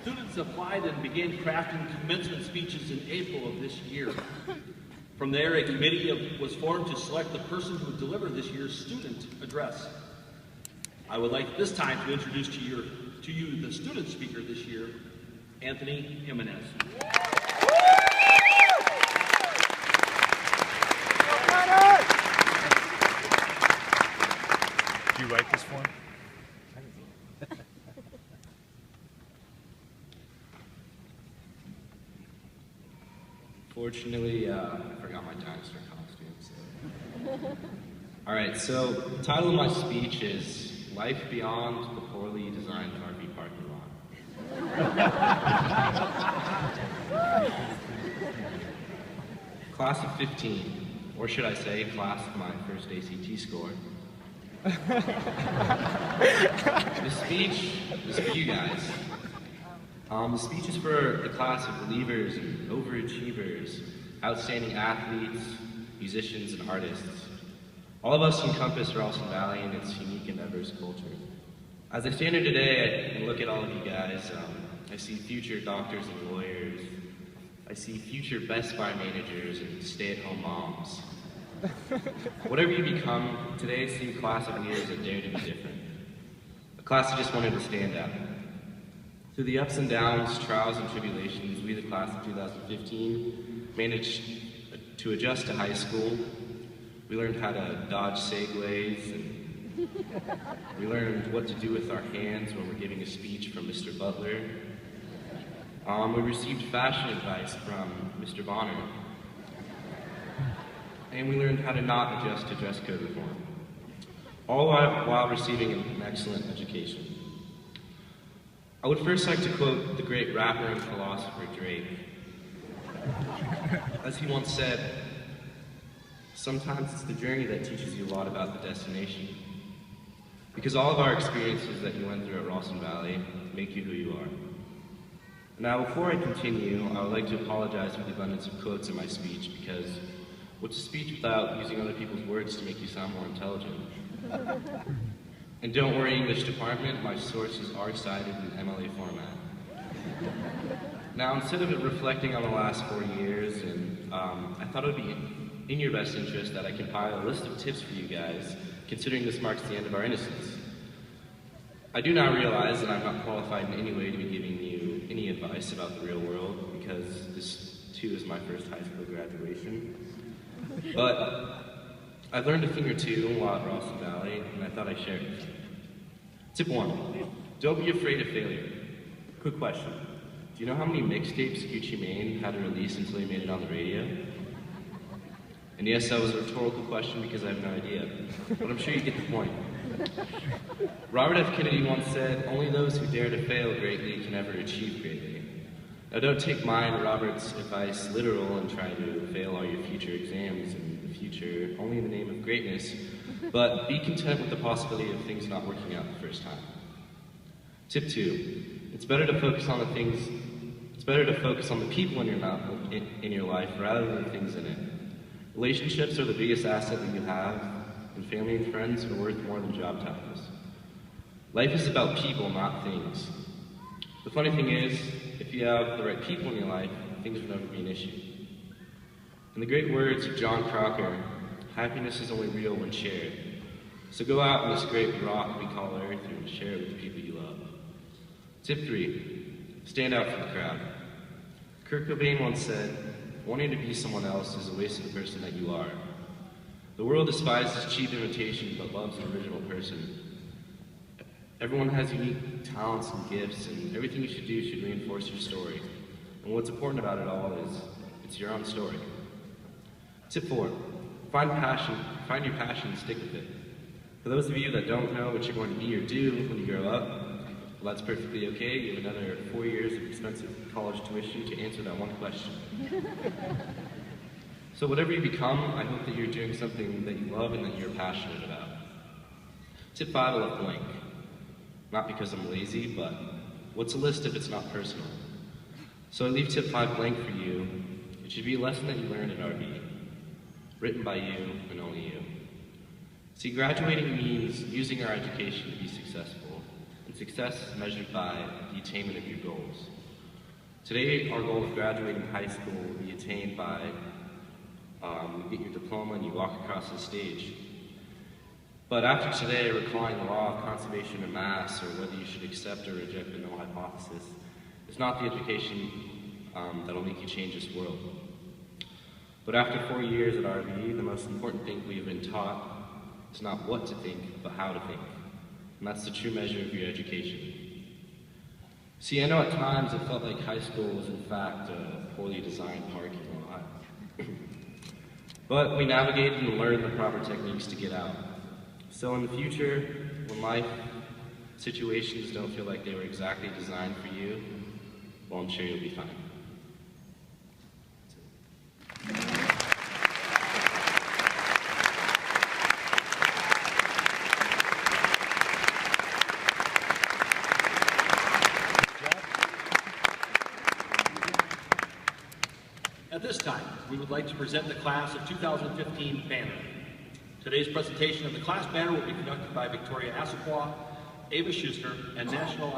Students applied and began crafting commencement speeches in April of this year. From there, a committee was formed to select the person who would deliver this year's student address. I would like this time to introduce to you the student speaker this year, Anthony Jimenez. Did you write this form? Fortunately, I forgot my dinosaur costume. So. All right, so the title of my speech is Life Beyond the Poorly Designed RV Parking Lot. Class of 15, or should I say, class of my first ACT score. This speech is for you guys. The speech is for the class of believers and overachievers, outstanding athletes, musicians, and artists. All of us encompass Ralston Valley and its unique and diverse culture. As I stand here today and look at all of you guys, I see future doctors and lawyers. I see future Best Buy managers and stay-at-home moms. Whatever you become, today I see a class of leaders that dare to be different. A class that just wanted to stand out. Through the ups and downs, trials and tribulations, we, the class of 2015, managed to adjust to high school. We learned how to dodge segues, and we learned what to do with our hands when we're giving a speech from Mr. Butler. We received fashion advice from Mr. Bonner. And we learned how to not adjust to dress code reform, all while receiving an excellent education. I would first like to quote the great rapper and philosopher Drake. As he once said, sometimes it's the journey that teaches you a lot about the destination. Because all of our experiences that you went through at Ralston Valley make you who you are. Now, before I continue, I would like to apologize for the abundance of quotes in my speech, because what's a speech without using other people's words to make you sound more intelligent? And don't worry, English department, my sources are cited in MLA format. Now, instead of reflecting on the last 4 years, I thought it would be in your best interest that I compile a list of tips for you guys, considering this marks the end of our innocence. I do now realize that I'm not qualified in any way to be giving you any advice about the real world, because this too is my first high school graduation. But I've learned a thing or two while at Ralston Valley, and I thought I'd share it with you. Tip 1, don't be afraid of failure. Quick question, do you know how many mixtapes Gucci Mane had to release until he made it on the radio? And yes, that was a rhetorical question because I have no idea, but I'm sure you get the point. Robert F. Kennedy once said, only those who dare to fail greatly can ever achieve greatly. Now don't take mine or Robert's advice literal and try to fail all your future exams in the future only in the name of greatness, but be content with the possibility of things not working out the first time. Tip 2, it's better to focus on the people in your life rather than the things in it. Relationships are the biggest asset that you have, and family and friends are worth more than job titles. Life is about people, not things. The funny thing is, if you have the right people in your life, things will never be an issue. In the great words of John Crocker, happiness is only real when shared. So go out on this great rock we call Earth and share it with the people you love. Tip 3, stand out from the crowd. Kurt Cobain once said, wanting to be someone else is a waste of the person that you are. The world despises cheap imitation but loves an original person. Everyone has unique talents and gifts, and everything you should do should reinforce your story. And what's important about it all is, it's your own story. Tip 4, find your passion and stick with it. For those of you that don't know what you're going to be or do when you grow up, well, that's perfectly okay. You have another 4 years of expensive college tuition to answer that one question. So whatever you become, I hope that you're doing something that you love and that you're passionate about. Tip 5, I left blank. Not because I'm lazy, but what's a list if it's not personal? So I leave tip 5 blank for you. It should be a lesson that you learned at RV. written by you and only you. See, graduating means using our education to be successful, and success is measured by the attainment of your goals. Today, our goal of graduating high school will be attained by you get your diploma and you walk across the stage. But after today, recalling the law of conservation of mass, or whether you should accept or reject the null hypothesis, is not the education that will make you change this world. But after 4 years at RVE, the most important thing we have been taught is not what to think, but how to think. And that's the true measure of your education. See, I know at times it felt like high school was in fact a poorly designed parking lot. But we navigated and learned the proper techniques to get out. So in the future, when life situations don't feel like they were exactly designed for you, well, I'm sure you'll be fine. At this time, we would like to present the class of 2015 banner. Today's presentation of the class banner will be conducted by Victoria Assequa, Ava Schuster, and National